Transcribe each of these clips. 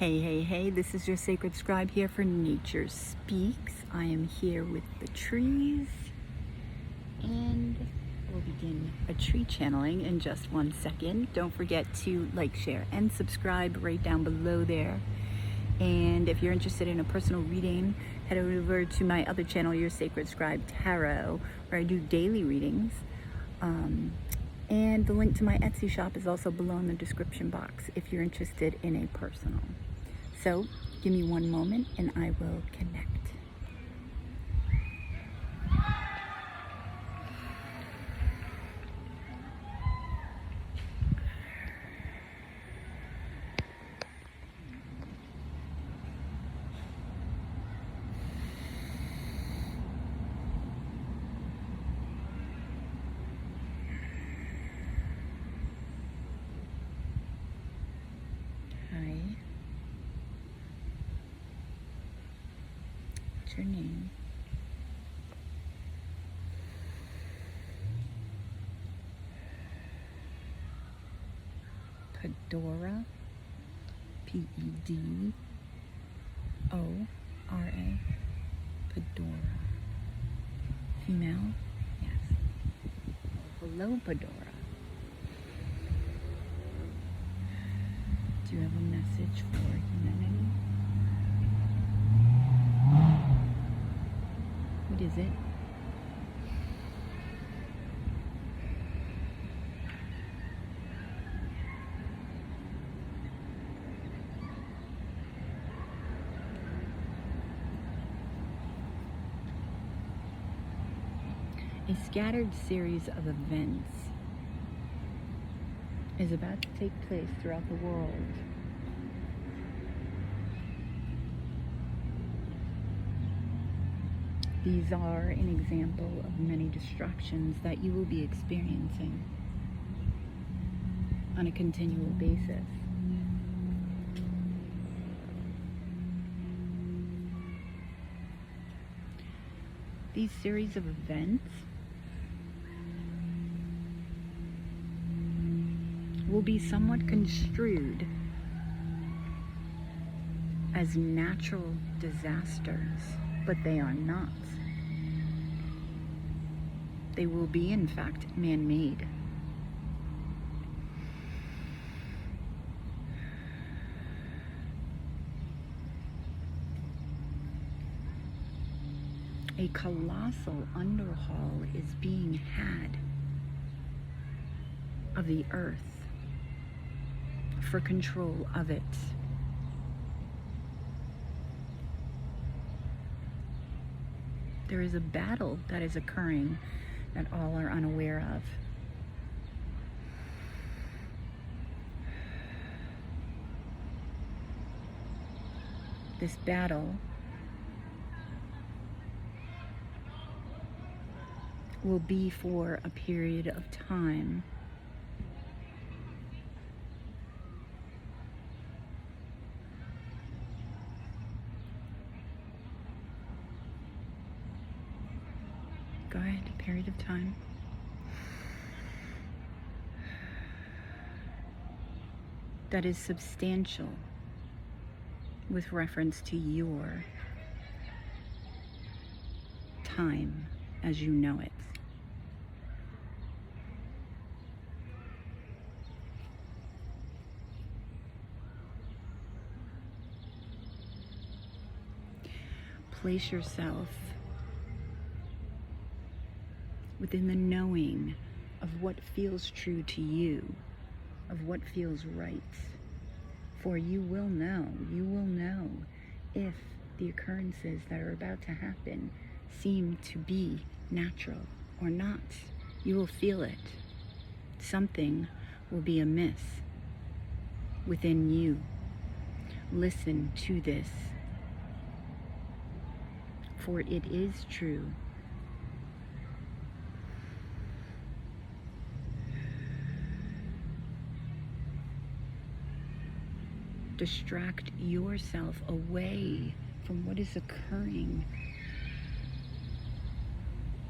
Hey, this is your sacred scribe here for Nature Speaks. I am here with the trees and we'll begin a tree channeling in just 1 second. Don't forget to like, share, and subscribe right down below there. And if you're interested in a personal reading, head over to my other channel, Your Sacred Scribe Tarot, where I do daily readings. And the link to my Etsy shop is also below in the description box if you're interested in a personal. So give me 1 moment and I will connect. Hi. What's your name? Pedora. P-E-D-O-R-A. Pedora. Female? Yes. Hello, Pedora. Do you have a message for humanity? What is it? A scattered series of events is about to take place throughout the world. These are an example of many distractions that you will be experiencing on a continual basis. These series of events will be somewhat construed as natural disasters, but they are not. They will be, in fact, man-made. A colossal underhaul is being had of the earth for control of it. There is a battle that is occurring that all are unaware of. This battle will be for a period of time. Go ahead, a period of time. That is substantial with reference to your time as you know it. Place yourself within the knowing of what feels true to you, of what feels right. For you will know if the occurrences that are about to happen seem to be natural or not. You will feel it. Something will be amiss within you. Listen to this, for it is true. Distract yourself away from what is occurring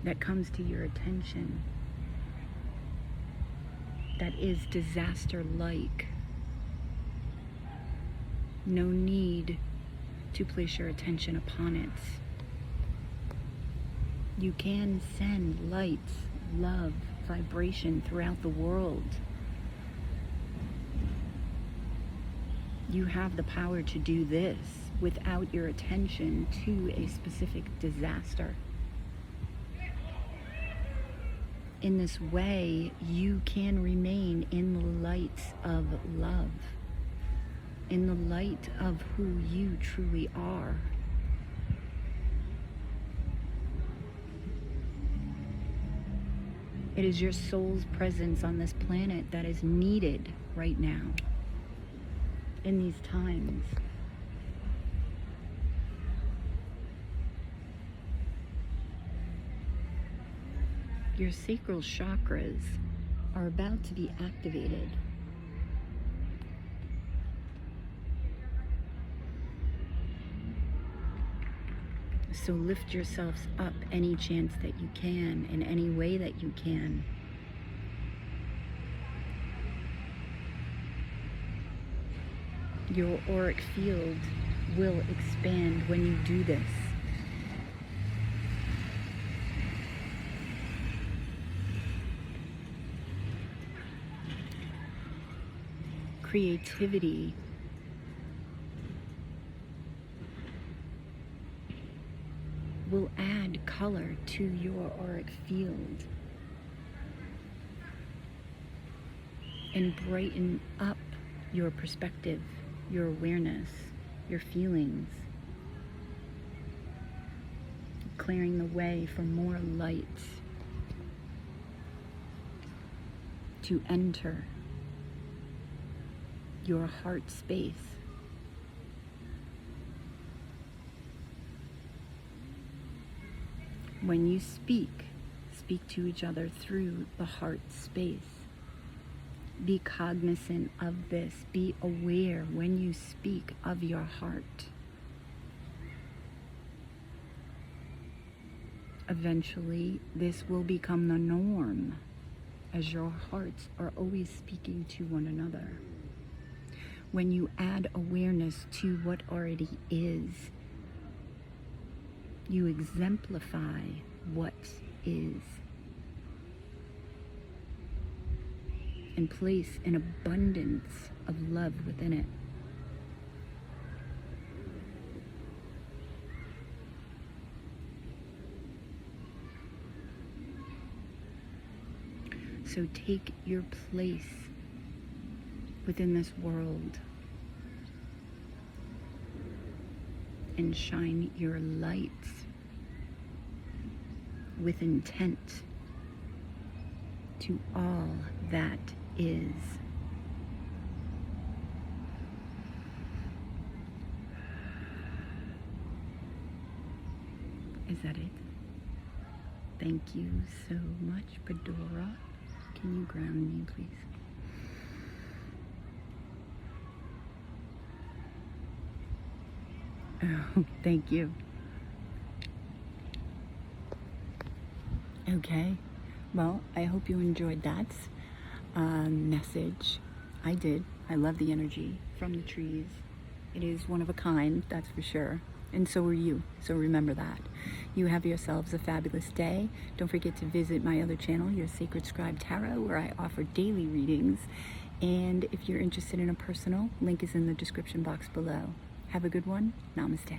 that comes to your attention, that is disaster-like. No need to place your attention upon it. You can send light, love, vibration throughout the world. You have the power to do this without your attention to a specific disaster. In this way, you can remain in the light of love, in the light of who you truly are. It is your soul's presence on this planet that is needed right now, in these times. Your sacral chakras are about to be activated. So lift yourselves up any chance that you can, in any way that you can. Your auric field will expand when you do this. Creativity will add color to your auric field and brighten up your perspective, your awareness, your feelings, clearing the way for more light to enter your heart space. When you speak to each other through the heart space. Be cognizant of this. Be aware when you speak of your heart. Eventually, this will become the norm, as your hearts are always speaking to one another. When you add awareness to what already is, you exemplify what is and place an abundance of love within it. So take your place within this world and shine your light with intent to all that is. Is that it? Thank you so much, Pedora. Can you ground me, please? Oh, thank you. Okay, well, I hope you enjoyed that message. I did. I love the energy from the trees. It is one of a kind, that's for sure. And so are you. So remember that. You have yourselves a fabulous day. Don't forget to visit my other channel, Your Sacred Scribe Tarot, where I offer daily readings. And if you're interested in a personal, link is in the description box below. Have a good one. Namaste.